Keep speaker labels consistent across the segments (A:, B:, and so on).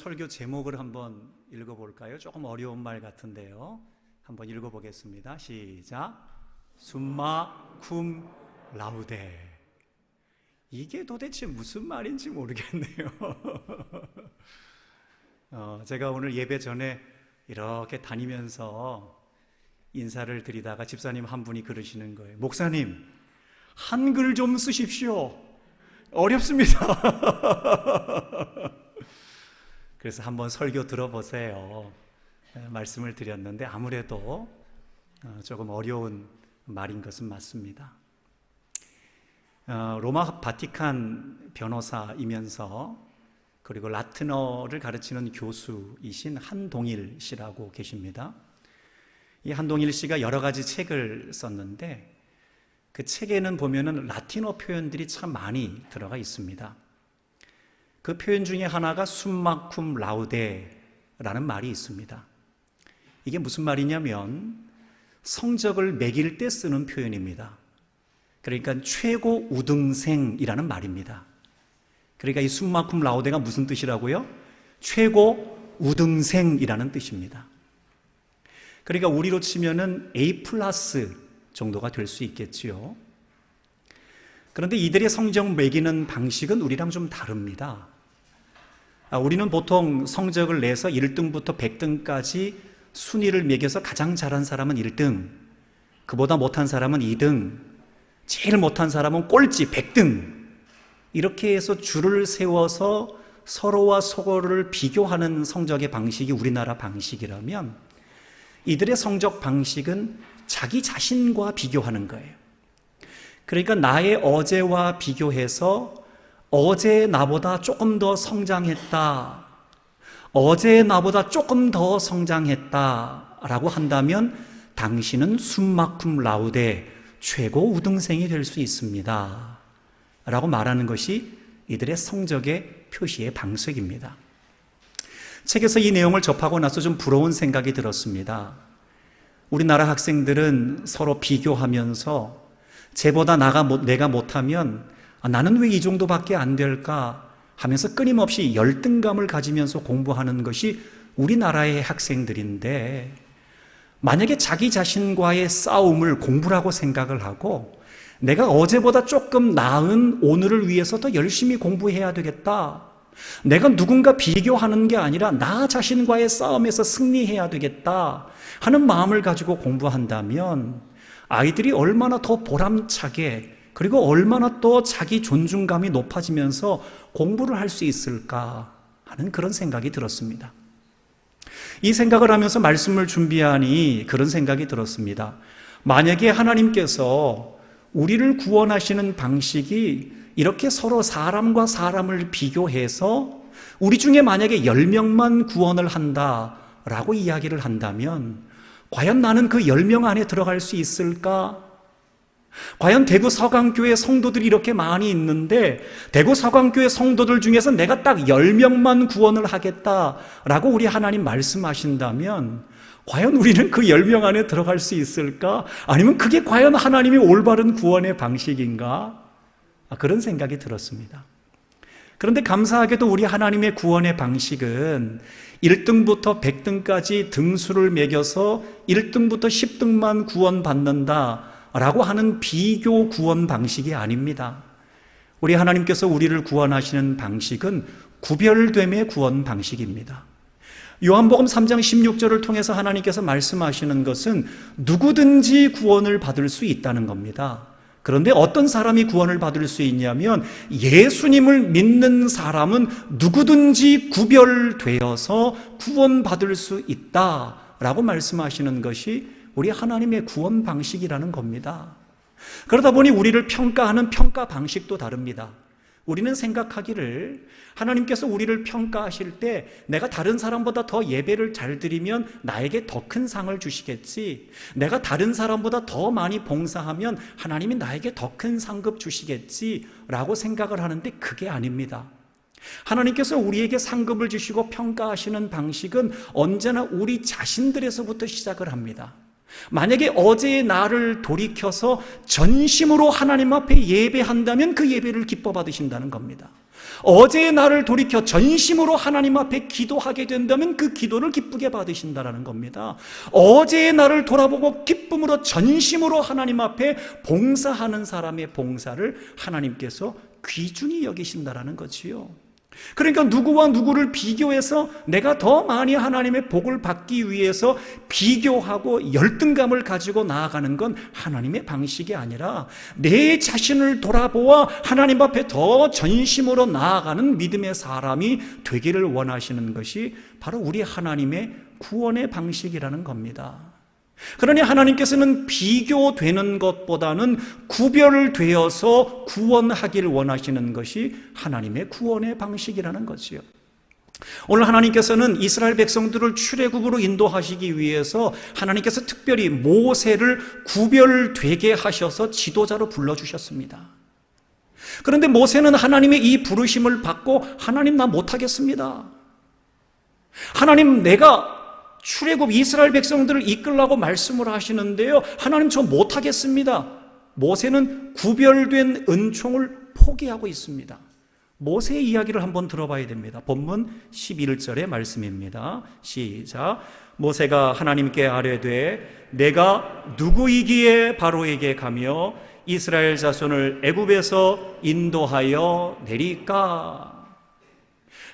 A: 설교 제목을 한번 읽어볼까요? 조금 어려운 말 같은데요. 한번 읽어보겠습니다. 시작. 숨마 쿰 라우데. 이게 도대체 무슨 말인지 모르겠네요. 제가 오늘 예배 전에 이렇게 다니면서 인사를 드리다가 집사님 한 분이 그러시는 거예요. 목사님, 한글 좀 쓰십시오. 어렵습니다. 그래서 한번 설교 들어보세요. 말씀을 드렸는데 아무래도 조금 어려운 말인 것은 맞습니다. 로마 바티칸 변호사이면서 그리고 라틴어를 가르치는 교수이신 한동일 씨라고 계십니다. 이 한동일 씨가 여러 가지 책을 썼는데 그 책에는 보면은 라틴어 표현들이 참 많이 들어가 있습니다. 그 표현 중에 하나가 숨마 쿰 라우데라는 말이 있습니다. 이게 무슨 말이냐면 성적을 매길 때 쓰는 표현입니다. 그러니까 최고 우등생이라는 말입니다. 그러니까 이 숨마 쿰 라우데가 무슨 뜻이라고요? 최고 우등생이라는 뜻입니다. 그러니까 우리로 치면은 A+ 정도가 될 수 있겠지요. 그런데 이들의 성적 매기는 방식은 우리랑 좀 다릅니다. 우리는 보통 성적을 내서 1등부터 100등까지 순위를 매겨서 가장 잘한 사람은 1등, 그보다 못한 사람은 2등, 제일 못한 사람은 꼴찌 100등, 이렇게 해서 줄을 세워서 서로와 서로를 비교하는 성적의 방식이 우리나라 방식이라면 이들의 성적 방식은 자기 자신과 비교하는 거예요. 그러니까 나의 어제와 비교해서 어제 나보다 조금 더 성장했다, 어제 나보다 조금 더 성장했다 라고 한다면 당신은 숨마 쿰 라우데 최고 우등생이 될 수 있습니다 라고 말하는 것이 이들의 성적의 표시의 방식입니다. 책에서 이 내용을 접하고 나서 좀 부러운 생각이 들었습니다. 우리나라 학생들은 서로 비교하면서 쟤보다 내가 못하면 나는 왜 이 정도밖에 안 될까 하면서 끊임없이 열등감을 가지면서 공부하는 것이 우리나라의 학생들인데, 만약에 자기 자신과의 싸움을 공부라고 생각을 하고 내가 어제보다 조금 나은 오늘을 위해서 더 열심히 공부해야 되겠다, 내가 누군가 비교하는 게 아니라 나 자신과의 싸움에서 승리해야 되겠다 하는 마음을 가지고 공부한다면 아이들이 얼마나 더 보람차게, 그리고 얼마나 또 자기 존중감이 높아지면서 공부를 할 수 있을까 하는 그런 생각이 들었습니다. 이 생각을 하면서 말씀을 준비하니 그런 생각이 들었습니다. 만약에 하나님께서 우리를 구원하시는 방식이 이렇게 서로 사람과 사람을 비교해서 우리 중에 만약에 10명만 구원을 한다라고 이야기를 한다면 과연 나는 그 10명 안에 들어갈 수 있을까? 과연 대구 서강교회 성도들이 이렇게 많이 있는데 대구 서강교회 성도들 중에서 내가 딱 10명만 구원을 하겠다라고 우리 하나님 말씀하신다면 과연 우리는 그 10명 안에 들어갈 수 있을까? 아니면 그게 과연 하나님의 올바른 구원의 방식인가? 그런 생각이 들었습니다. 그런데 감사하게도 우리 하나님의 구원의 방식은 1등부터 100등까지 등수를 매겨서 1등부터 10등만 구원받는다라고 하는 비교 구원 방식이 아닙니다. 우리 하나님께서 우리를 구원하시는 방식은 구별됨의 구원 방식입니다. 요한복음 3장 16절을 통해서 하나님께서 말씀하시는 것은 누구든지 구원을 받을 수 있다는 겁니다. 그런데 어떤 사람이 구원을 받을 수 있냐면 예수님을 믿는 사람은 누구든지 구별되어서 구원받을 수 있다라고 말씀하시는 것이 우리 하나님의 구원 방식이라는 겁니다. 그러다 보니 우리를 평가하는 평가 방식도 다릅니다. 우리는 생각하기를 하나님께서 우리를 평가하실 때 내가 다른 사람보다 더 예배를 잘 드리면 나에게 더 큰 상을 주시겠지, 내가 다른 사람보다 더 많이 봉사하면 하나님이 나에게 더 큰 상급 주시겠지 라고 생각을 하는데 그게 아닙니다. 하나님께서 우리에게 상급을 주시고 평가하시는 방식은 언제나 우리 자신들에서부터 시작을 합니다. 만약에 어제의 나를 돌이켜서 전심으로 하나님 앞에 예배한다면 그 예배를 기뻐 받으신다는 겁니다. 어제의 나를 돌이켜 전심으로 하나님 앞에 기도하게 된다면 그 기도를 기쁘게 받으신다라는 겁니다. 어제의 나를 돌아보고 기쁨으로 전심으로 하나님 앞에 봉사하는 사람의 봉사를 하나님께서 귀중히 여기신다라는 거지요. 그러니까 누구와 누구를 비교해서 내가 더 많이 하나님의 복을 받기 위해서 비교하고 열등감을 가지고 나아가는 건 하나님의 방식이 아니라 내 자신을 돌아보아 하나님 앞에 더 전심으로 나아가는 믿음의 사람이 되기를 원하시는 것이 바로 우리 하나님의 구원의 방식이라는 겁니다. 그러니 하나님께서는 비교되는 것보다는 구별되어서 구원하기를 원하시는 것이 하나님의 구원의 방식이라는 거지요. 오늘 하나님께서는 이스라엘 백성들을 출애굽으로 인도하시기 위해서 하나님께서 특별히 모세를 구별되게 하셔서 지도자로 불러주셨습니다. 그런데 모세는 하나님의 이 부르심을 받고 하나님 나 못하겠습니다. 하나님 내가 출애굽 이스라엘 백성들을 이끌라고 말씀을 하시는데요, 하나님 저 못하겠습니다. 모세는 구별된 은총을 포기하고 있습니다. 모세의 이야기를 한번 들어봐야 됩니다. 본문 11절의 말씀입니다. 시작. 모세가 하나님께 아뢰되 내가 누구이기에 바로에게 가며 이스라엘 자손을 애굽에서 인도하여 내리까?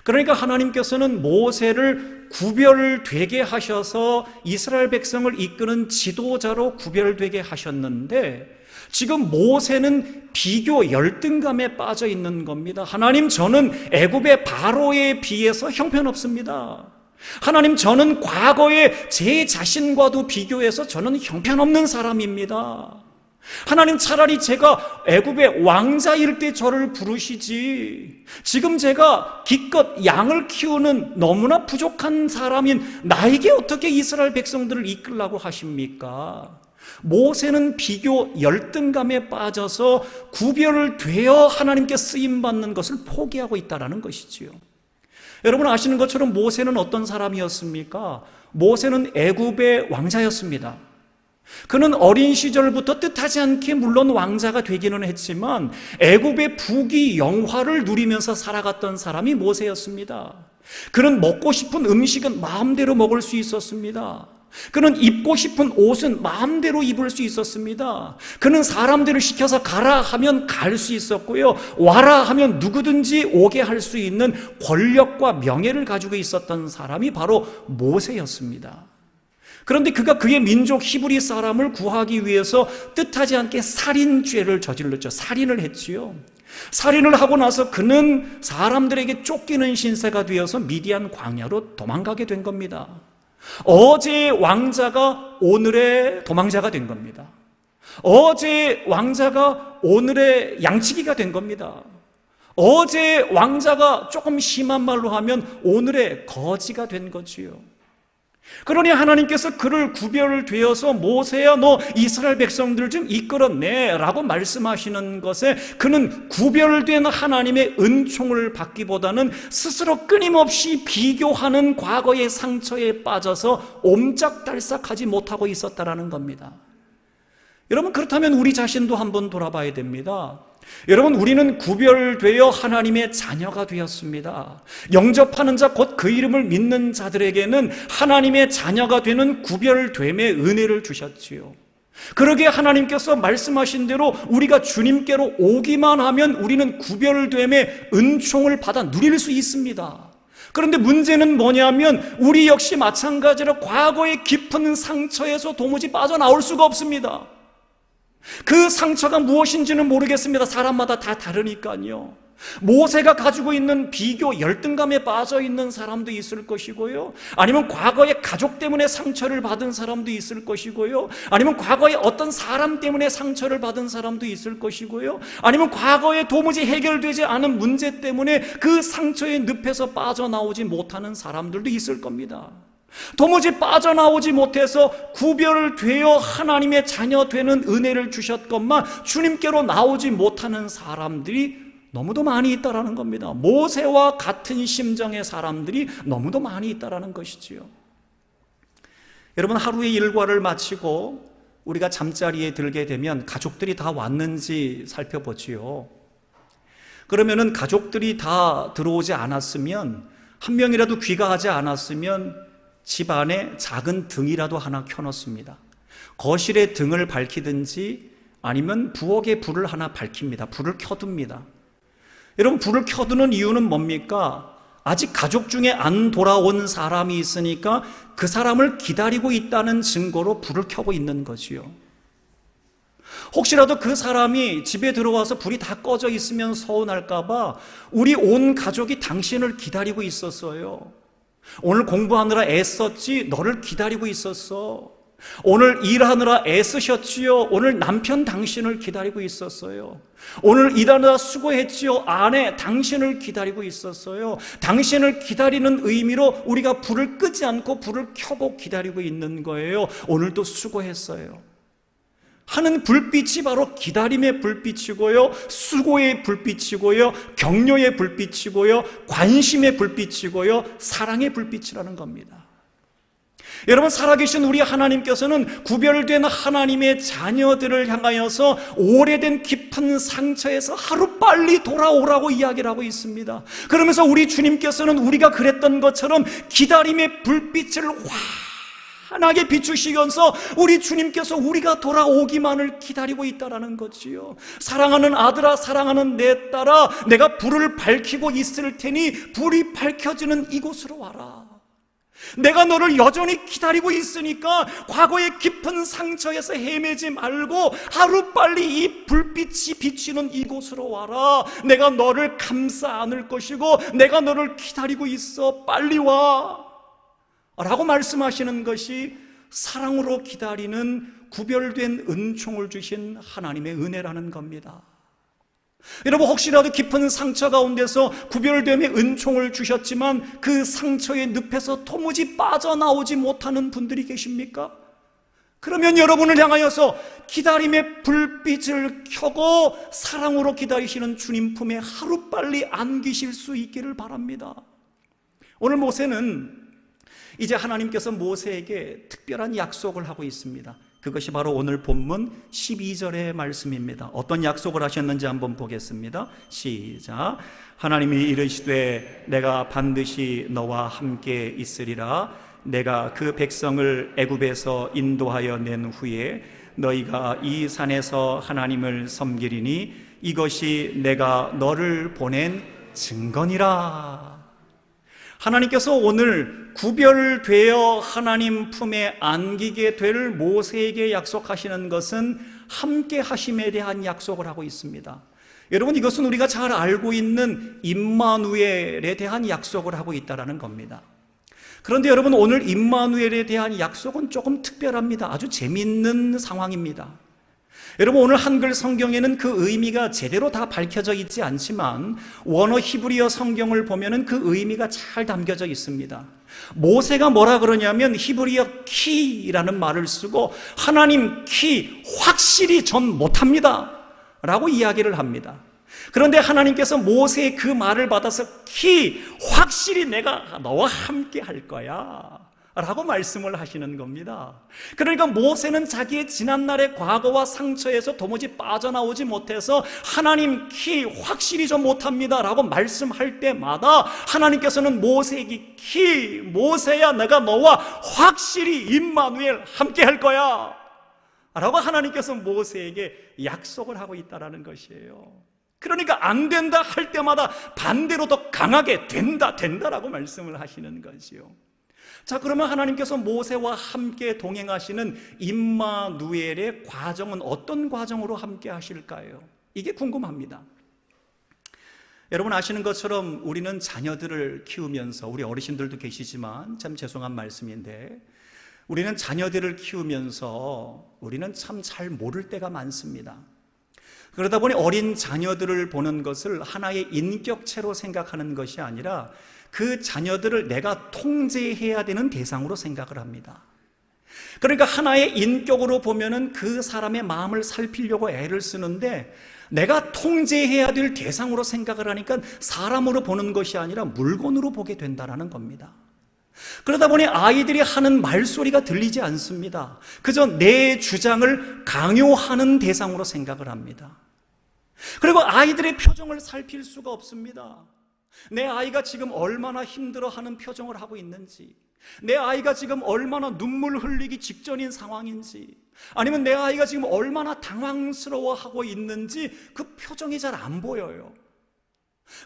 A: 그러니까 하나님께서는 모세를 구별되게 하셔서 이스라엘 백성을 이끄는 지도자로 구별되게 하셨는데 지금 모세는 비교 열등감에 빠져 있는 겁니다. 하나님 저는 애굽의 바로에 비해서 형편없습니다. 하나님 저는 과거에 제 자신과도 비교해서 저는 형편없는 사람입니다. 하나님 차라리 제가 애굽의 왕자일 때 저를 부르시지 지금 제가 기껏 양을 키우는 너무나 부족한 사람인 나에게 어떻게 이스라엘 백성들을 이끌라고 하십니까? 모세는 비교 열등감에 빠져서 구별을 되어 하나님께 쓰임받는 것을 포기하고 있다는 것이지요. 여러분 아시는 것처럼 모세는 어떤 사람이었습니까? 모세는 애굽의 왕자였습니다. 그는 어린 시절부터 뜻하지 않게 물론 왕자가 되기는 했지만 애굽의 부귀 영화를 누리면서 살아갔던 사람이 모세였습니다. 그는 먹고 싶은 음식은 마음대로 먹을 수 있었습니다. 그는 입고 싶은 옷은 마음대로 입을 수 있었습니다. 그는 사람들을 시켜서 가라 하면 갈 수 있었고요, 와라 하면 누구든지 오게 할 수 있는 권력과 명예를 가지고 있었던 사람이 바로 모세였습니다. 그런데 그가 그의 민족 히브리 사람을 구하기 위해서 뜻하지 않게 살인죄를 저질렀죠. 살인을 했지요. 살인을 하고 나서 그는 사람들에게 쫓기는 신세가 되어서 미디안 광야로 도망가게 된 겁니다. 어제의 왕자가 오늘의 도망자가 된 겁니다. 어제의 왕자가 오늘의 양치기가 된 겁니다. 어제의 왕자가 조금 심한 말로 하면 오늘의 거지가 된 거지요. 그러니 하나님께서 그를 구별되어서 모세야 너 이스라엘 백성들 좀 이끌어내 라고 말씀하시는 것에 그는 구별된 하나님의 은총을 받기보다는 스스로 끊임없이 비교하는 과거의 상처에 빠져서 옴짝달싹하지 못하고 있었다라는 겁니다. 여러분 그렇다면 우리 자신도 한번 돌아봐야 됩니다. 여러분 우리는 구별되어 하나님의 자녀가 되었습니다. 영접하는 자 곧 그 이름을 믿는 자들에게는 하나님의 자녀가 되는 구별됨의 은혜를 주셨지요. 그러기에 하나님께서 말씀하신 대로 우리가 주님께로 오기만 하면 우리는 구별됨의 은총을 받아 누릴 수 있습니다. 그런데 문제는 뭐냐면 우리 역시 마찬가지로 과거의 깊은 상처에서 도무지 빠져나올 수가 없습니다. 그 상처가 무엇인지는 모르겠습니다. 사람마다 다 다르니까요. 모세가 가지고 있는 비교 열등감에 빠져 있는 사람도 있을 것이고요, 아니면 과거에 가족 때문에 상처를 받은 사람도 있을 것이고요, 아니면 과거에 어떤 사람 때문에 상처를 받은 사람도 있을 것이고요, 아니면 과거에 도무지 해결되지 않은 문제 때문에 그 상처의 늪에서 빠져나오지 못하는 사람들도 있을 겁니다. 도무지 빠져나오지 못해서 구별되어 하나님의 자녀 되는 은혜를 주셨건만 주님께로 나오지 못하는 사람들이 너무도 많이 있다라는 겁니다. 모세와 같은 심정의 사람들이 너무도 많이 있다라는 것이지요. 여러분 하루의 일과를 마치고 우리가 잠자리에 들게 되면 가족들이 다 왔는지 살펴보지요. 그러면은 가족들이 다 들어오지 않았으면, 한 명이라도 귀가하지 않았으면 집 안에 작은 등이라도 하나 켜놓습니다. 거실에 등을 밝히든지 아니면 부엌에 불을 하나 밝힙니다. 불을 켜둡니다. 여러분, 불을 켜두는 이유는 뭡니까? 아직 가족 중에 안 돌아온 사람이 있으니까 그 사람을 기다리고 있다는 증거로 불을 켜고 있는 거지요. 혹시라도 그 사람이 집에 들어와서 불이 다 꺼져 있으면 서운할까봐 우리 온 가족이 당신을 기다리고 있었어요. 오늘 공부하느라 애썼지? 너를 기다리고 있었어. 오늘 일하느라 애쓰셨지요? 오늘 남편 당신을 기다리고 있었어요. 오늘 일하느라 수고했지요? 아내 당신을 기다리고 있었어요. 당신을 기다리는 의미로 우리가 불을 끄지 않고 불을 켜고 기다리고 있는 거예요. 오늘도 수고했어요 하는 불빛이 바로 기다림의 불빛이고요, 수고의 불빛이고요, 격려의 불빛이고요, 관심의 불빛이고요, 사랑의 불빛이라는 겁니다. 여러분, 살아계신 우리 하나님께서는 구별된 하나님의 자녀들을 향하여서 오래된 깊은 상처에서 하루빨리 돌아오라고 이야기를 하고 있습니다. 그러면서 우리 주님께서는 우리가 그랬던 것처럼 기다림의 불빛을 환하게 비추시면서 우리 주님께서 우리가 돌아오기만을 기다리고 있다는 거지요. 사랑하는 아들아, 사랑하는 내 딸아, 내가 불을 밝히고 있을 테니 불이 밝혀지는 이곳으로 와라. 내가 너를 여전히 기다리고 있으니까 과거의 깊은 상처에서 헤매지 말고 하루빨리 이 불빛이 비치는 이곳으로 와라. 내가 너를 감싸 안을 것이고 내가 너를 기다리고 있어. 빨리 와 라고 말씀하시는 것이 사랑으로 기다리는 구별된 은총을 주신 하나님의 은혜라는 겁니다. 여러분, 혹시라도 깊은 상처 가운데서 구별됨의 은총을 주셨지만 그 상처의 늪에서 도무지 빠져나오지 못하는 분들이 계십니까? 그러면 여러분을 향하여서 기다림의 불빛을 켜고 사랑으로 기다리시는 주님 품에 하루빨리 안기실 수 있기를 바랍니다. 오늘 모세는 이제 하나님께서 모세에게 특별한 약속을 하고 있습니다. 그것이 바로 오늘 본문 12절의 말씀입니다. 어떤 약속을 하셨는지 한번 보겠습니다. 시작. 하나님이 이르시되 내가 반드시 너와 함께 있으리라. 내가 그 백성을 애굽에서 인도하여 낸 후에 너희가 이 산에서 하나님을 섬기리니 이것이 내가 너를 보낸 증거니라. 하나님께서 오늘 구별되어 하나님 품에 안기게 될 모세에게 약속하시는 것은 함께 하심에 대한 약속을 하고 있습니다. 여러분, 이것은 우리가 잘 알고 있는 임마누엘에 대한 약속을 하고 있다는 겁니다. 그런데 여러분, 오늘 임마누엘에 대한 약속은 조금 특별합니다. 아주 재미있는 상황입니다. 여러분, 오늘 한글 성경에는 그 의미가 제대로 다 밝혀져 있지 않지만 원어 히브리어 성경을 보면은 그 의미가 잘 담겨져 있습니다. 모세가 뭐라 그러냐면 히브리어 키라는 말을 쓰고 하나님 키 확실히 전 못합니다 라고 이야기를 합니다. 그런데 하나님께서 모세의 그 말을 받아서 키 확실히 내가 너와 함께 할 거야 라고 말씀을 하시는 겁니다. 그러니까 모세는 자기의 지난날의 과거와 상처에서 도무지 빠져나오지 못해서 하나님 키 확실히 좀 못합니다 라고 말씀할 때마다 하나님께서는 모세에게 키 모세야 내가 너와 확실히 임마누엘 함께 할 거야 라고 하나님께서 모세에게 약속을 하고 있다는 것이에요. 그러니까 안 된다 할 때마다 반대로 더 강하게 된다라고 말씀을 하시는 거지요. 자, 그러면 하나님께서 모세와 함께 동행하시는 임마누엘의 과정은 어떤 과정으로 함께 하실까요? 이게 궁금합니다. 여러분 아시는 것처럼 우리는 자녀들을 키우면서, 우리 어르신들도 계시지만 참 죄송한 말씀인데, 우리는 자녀들을 키우면서 우리는 참 잘 모를 때가 많습니다. 그러다 보니 어린 자녀들을 보는 것을 하나의 인격체로 생각하는 것이 아니라 그 자녀들을 내가 통제해야 되는 대상으로 생각을 합니다. 그러니까 하나의 인격으로 보면은 그 사람의 마음을 살피려고 애를 쓰는데 내가 통제해야 될 대상으로 생각을 하니까 사람으로 보는 것이 아니라 물건으로 보게 된다는 겁니다. 그러다 보니 아이들이 하는 말소리가 들리지 않습니다. 그저 내 주장을 강요하는 대상으로 생각을 합니다. 그리고 아이들의 표정을 살필 수가 없습니다. 내 아이가 지금 얼마나 힘들어하는 표정을 하고 있는지, 내 아이가 지금 얼마나 눈물 흘리기 직전인 상황인지, 아니면 내 아이가 지금 얼마나 당황스러워하고 있는지 그 표정이 잘 안 보여요.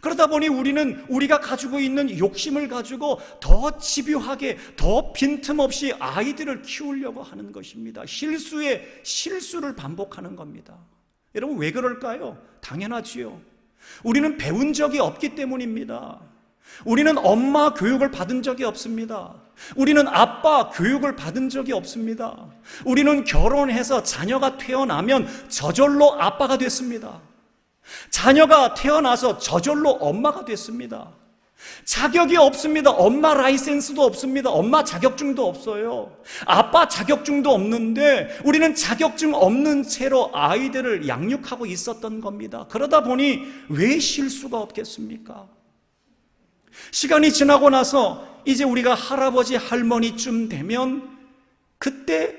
A: 그러다 보니 우리는 우리가 가지고 있는 욕심을 가지고 더 집요하게, 더 빈틈없이 아이들을 키우려고 하는 것입니다. 실수에 실수를 반복하는 겁니다. 여러분, 왜 그럴까요? 당연하지요. 우리는 배운 적이 없기 때문입니다. 우리는 엄마 교육을 받은 적이 없습니다. 우리는 아빠 교육을 받은 적이 없습니다. 우리는 결혼해서 자녀가 태어나면 저절로 아빠가 됐습니다. 자녀가 태어나서 저절로 엄마가 됐습니다. 자격이 없습니다. 엄마 라이센스도 없습니다. 엄마 자격증도 없어요. 아빠 자격증도 없는데 우리는 자격증 없는 채로 아이들을 양육하고 있었던 겁니다. 그러다 보니 왜 실수가 없겠습니까? 시간이 지나고 나서 이제 우리가 할아버지 할머니쯤 되면 그때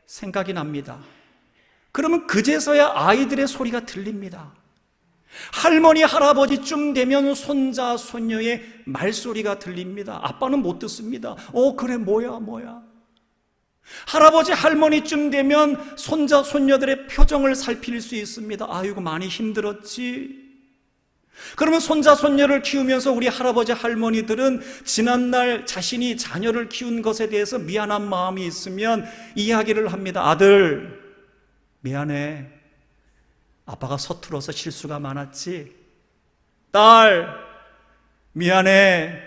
A: 생각이 납니다. 그러면 그제서야 아이들의 소리가 들립니다. 할머니 할아버지쯤 되면 손자 손녀의 말소리가 들립니다. 아빠는 못 듣습니다. 그래, 뭐야. 할아버지 할머니쯤 되면 손자 손녀들의 표정을 살필 수 있습니다. 아이고, 많이 힘들었지. 그러면 손자 손녀를 키우면서 우리 할아버지 할머니들은 지난날 자신이 자녀를 키운 것에 대해서 미안한 마음이 있으면 이야기를 합니다. 아들, 미안해. 아빠가 서툴어서 실수가 많았지. 딸, 미안해.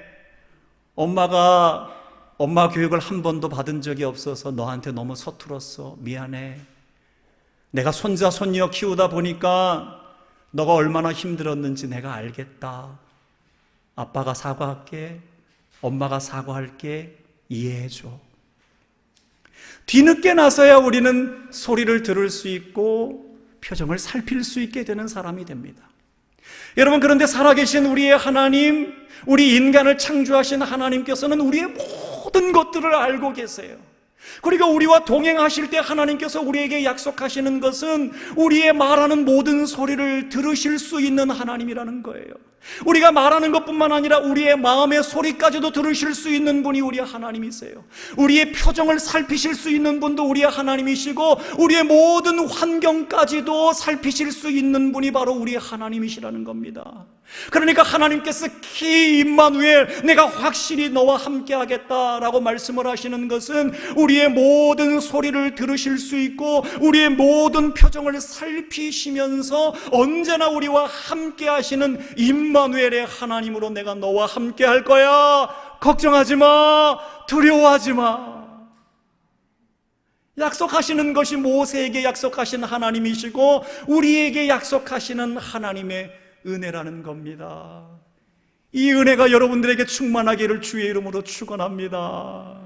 A: 엄마가 엄마 교육을 한 번도 받은 적이 없어서 너한테 너무 서툴었어. 미안해. 내가 손자 손녀 키우다 보니까 너가 얼마나 힘들었는지 내가 알겠다. 아빠가 사과할게. 엄마가 사과할게. 이해해줘. 뒤늦게 나서야 우리는 소리를 들을 수 있고 표정을 살필 수 있게 되는 사람이 됩니다. 여러분, 그런데 살아계신 우리의 하나님, 우리 인간을 창조하신 하나님께서는 우리의 모든 것들을 알고 계세요. 그리고 우리와 동행하실 때 하나님께서 우리에게 약속하시는 것은 우리의 말하는 모든 소리를 들으실 수 있는 하나님이라는 거예요. 우리가 말하는 것뿐만 아니라 우리의 마음의 소리까지도 들으실 수 있는 분이 우리의 하나님이세요. 우리의 표정을 살피실 수 있는 분도 우리의 하나님이시고 우리의 모든 환경까지도 살피실 수 있는 분이 바로 우리의 하나님이시라는 겁니다. 그러니까 하나님께서 키 임마누엘, 내가 확실히 너와 함께 하겠다라고 말씀을 하시는 것은 우리의 모든 소리를 들으실 수 있고 우리의 모든 표정을 살피시면서 언제나 우리와 함께 하시는 임마누엘의 하나님으로 내가 너와 함께 할 거야. 걱정하지 마. 두려워하지 마. 약속하시는 것이 모세에게 약속하신 하나님이시고 우리에게 약속하시는 하나님의 은혜라는 겁니다. 이 은혜가 여러분들에게 충만하기를 주의 이름으로 축원합니다.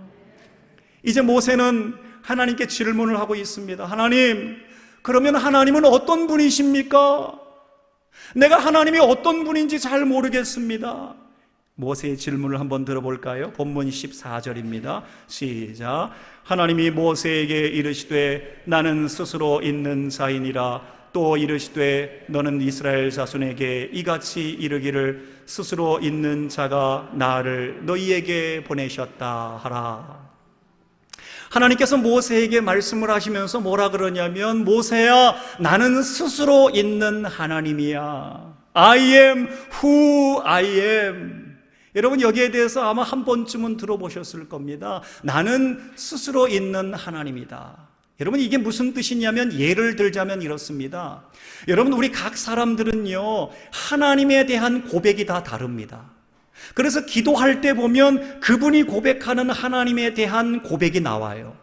A: 이제 모세는 하나님께 질문을 하고 있습니다. 하나님, 그러면 하나님은 어떤 분이십니까? 내가 하나님이 어떤 분인지 잘 모르겠습니다. 모세의 질문을 한번 들어볼까요? 본문 14절입니다. 시작. 하나님이 모세에게 이르시되 나는 스스로 있는 자이니라. 또 이르시되 너는 이스라엘 자손에게 이같이 이르기를 스스로 있는 자가 나를 너희에게 보내셨다 하라. 하나님께서 모세에게 말씀을 하시면서 뭐라 그러냐면, 모세야, 나는 스스로 있는 하나님이야. I am who I am. 여러분, 여기에 대해서 아마 한 번쯤은 들어보셨을 겁니다. 나는 스스로 있는 하나님이다. 여러분, 이게 무슨 뜻이냐면, 예를 들자면 이렇습니다. 여러분, 우리 각 사람들은요, 하나님에 대한 고백이 다 다릅니다. 그래서 기도할 때 보면 그분이 고백하는 하나님에 대한 고백이 나와요.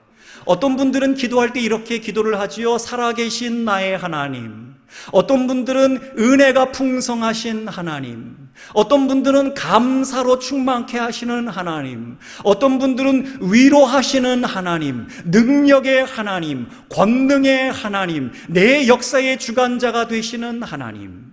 A: 어떤 분들은 기도할 때 이렇게 기도를 하지요. 살아계신 나의 하나님. 어떤 분들은 은혜가 풍성하신 하나님. 어떤 분들은 감사로 충만케 하시는 하나님. 어떤 분들은 위로하시는 하나님, 능력의 하나님, 권능의 하나님, 내 역사의 주관자가 되시는 하나님.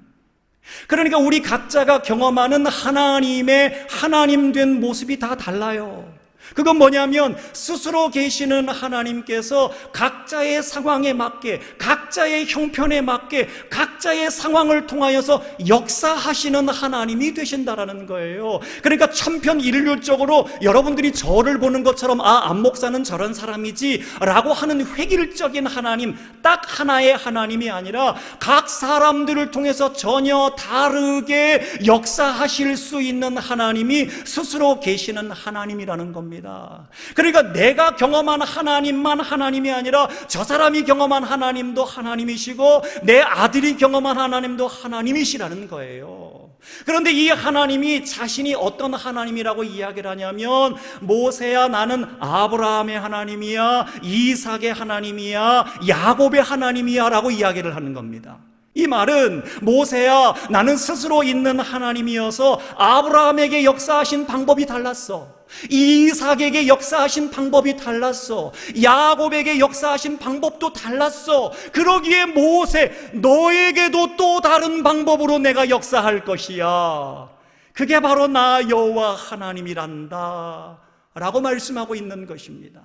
A: 그러니까 우리 각자가 경험하는 하나님의 하나님 된 모습이 다 달라요. 그건 뭐냐면 스스로 계시는 하나님께서 각자의 상황에 맞게, 각자의 형편에 맞게, 각자의 상황을 통하여서 역사하시는 하나님이 되신다라는 거예요. 그러니까 천편일률적으로 여러분들이 저를 보는 것처럼 안 목사는 저런 사람이지 라고 하는 획일적인 하나님, 딱 하나의 하나님이 아니라 각 사람들을 통해서 전혀 다르게 역사하실 수 있는 하나님이 스스로 계시는 하나님이라는 겁니다. 그러니까 내가 경험한 하나님만 하나님이 아니라 저 사람이 경험한 하나님도 하나님이시고 내 아들이 경험한 하나님도 하나님이시라는 거예요. 그런데 이 하나님이 자신이 어떤 하나님이라고 이야기를 하냐면, 모세야 나는 아브라함의 하나님이야, 이삭의 하나님이야, 야곱의 하나님이야 라고 이야기를 하는 겁니다. 이 말은 모세야 나는 스스로 있는 하나님이어서 아브라함에게 역사하신 방법이 달랐어, 이삭에게 역사하신 방법이 달랐어, 야곱에게 역사하신 방법도 달랐어. 그러기에 모세 너에게도 또 다른 방법으로 내가 역사할 것이야. 그게 바로 나 여호와 하나님이란다 라고 말씀하고 있는 것입니다.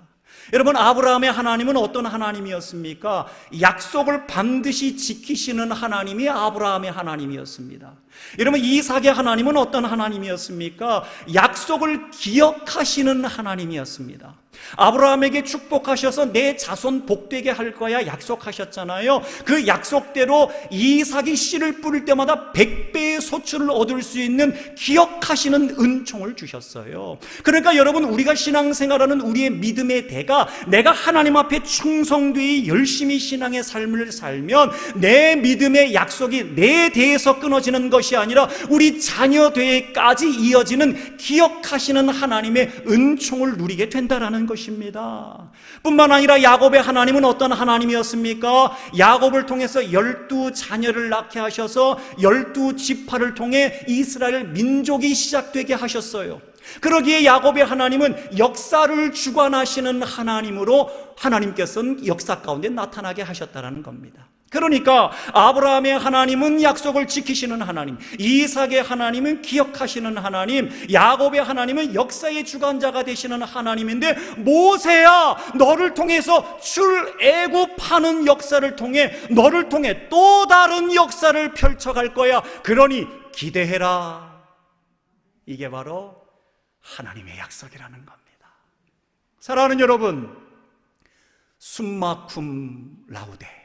A: 여러분, 아브라함의 하나님은 어떤 하나님이었습니까? 약속을 반드시 지키시는 하나님이 아브라함의 하나님이었습니다. 여러분, 이삭의 하나님은 어떤 하나님이었습니까? 약속을 기억하시는 하나님이었습니다. 아브라함에게 축복하셔서 내 자손 복되게 할 거야 약속하셨잖아요. 그 약속대로 이삭이 씨를 뿌릴 때마다 100배의 소출을 얻을 수 있는 기억하시는 은총을 주셨어요. 그러니까 여러분, 우리가 신앙생활하는 우리의 믿음의 대가, 내가 하나님 앞에 충성되이 열심히 신앙의 삶을 살면 내 믿음의 약속이 내 대에서 끊어지는 것이 아니라 우리 자녀 대에까지 이어지는 기억하시는 하나님의 은총을 누리게 된다라는 것입니다. 뿐만 아니라 야곱의 하나님은 어떤 하나님이었습니까? 야곱을 통해서 12자녀를 낳게 하셔서 12지파를 통해 이스라엘 민족이 시작되게 하셨어요. 그러기에 야곱의 하나님은 역사를 주관하시는 하나님으로 하나님께서는 역사 가운데 나타나게 하셨다는 겁니다. 그러니까 아브라함의 하나님은 약속을 지키시는 하나님, 이삭의 하나님은 기억하시는 하나님, 야곱의 하나님은 역사의 주관자가 되시는 하나님인데, 모세야 너를 통해서 출애굽하는 역사를 통해 너를 통해 또 다른 역사를 펼쳐갈 거야. 그러니 기대해라. 이게 바로 하나님의 약속이라는 겁니다. 사랑하는 여러분, 숨마쿰 라우데,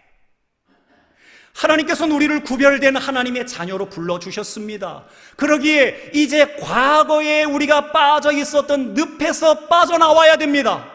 A: 하나님께서는 우리를 구별된 하나님의 자녀로 불러주셨습니다. 그러기에 이제 과거에 우리가 빠져 있었던 늪에서 빠져나와야 됩니다.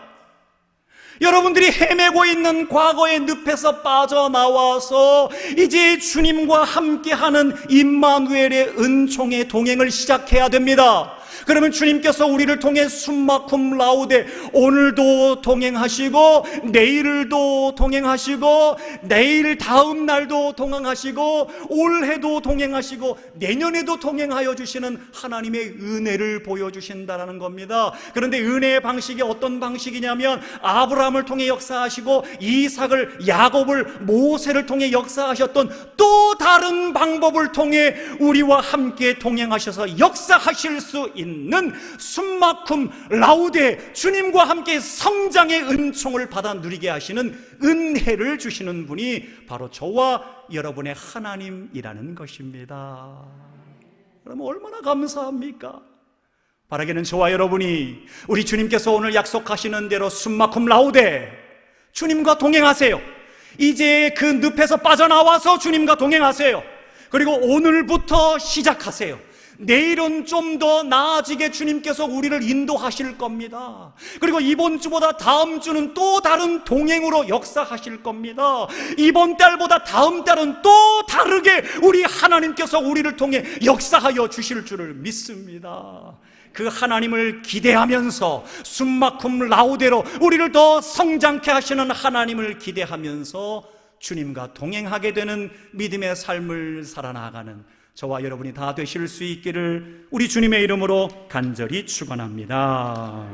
A: 여러분들이 헤매고 있는 과거의 늪에서 빠져나와서 이제 주님과 함께하는 임마누엘의 은총의 동행을 시작해야 됩니다. 그러면 주님께서 우리를 통해 숨마쿰 라우데, 오늘도 동행하시고 내일도 동행하시고 내일 다음 날도 동행하시고 올해도 동행하시고 내년에도 동행하여 주시는 하나님의 은혜를 보여주신다는 겁니다. 그런데 은혜의 방식이 어떤 방식이냐면, 아브라함을 통해 역사하시고 이삭을, 야곱을, 모세를 통해 역사하셨던 또 다른 방법을 통해 우리와 함께 동행하셔서 역사하실 수 있는 숨마쿰 라우데, 주님과 함께 성장의 은총을 받아 누리게 하시는 은혜를 주시는 분이 바로 저와 여러분의 하나님이라는 것입니다. 그러면 얼마나 감사합니까? 바라기는 저와 여러분이 우리 주님께서 오늘 약속하시는 대로 숨마쿰 라우데, 주님과 동행하세요. 이제 그 늪에서 빠져나와서 주님과 동행하세요. 그리고 오늘부터 시작하세요. 내일은 좀 더 나아지게 주님께서 우리를 인도하실 겁니다. 그리고 이번 주보다 다음 주는 또 다른 동행으로 역사하실 겁니다. 이번 달보다 다음 달은 또 다르게 우리 하나님께서 우리를 통해 역사하여 주실 줄을 믿습니다. 그 하나님을 기대하면서 숨마쿰 라우데로 우리를 더 성장케 하시는 하나님을 기대하면서 주님과 동행하게 되는 믿음의 삶을 살아나가는 저와 여러분이 다 되실 수 있기를 우리 주님의 이름으로 간절히 축원합니다.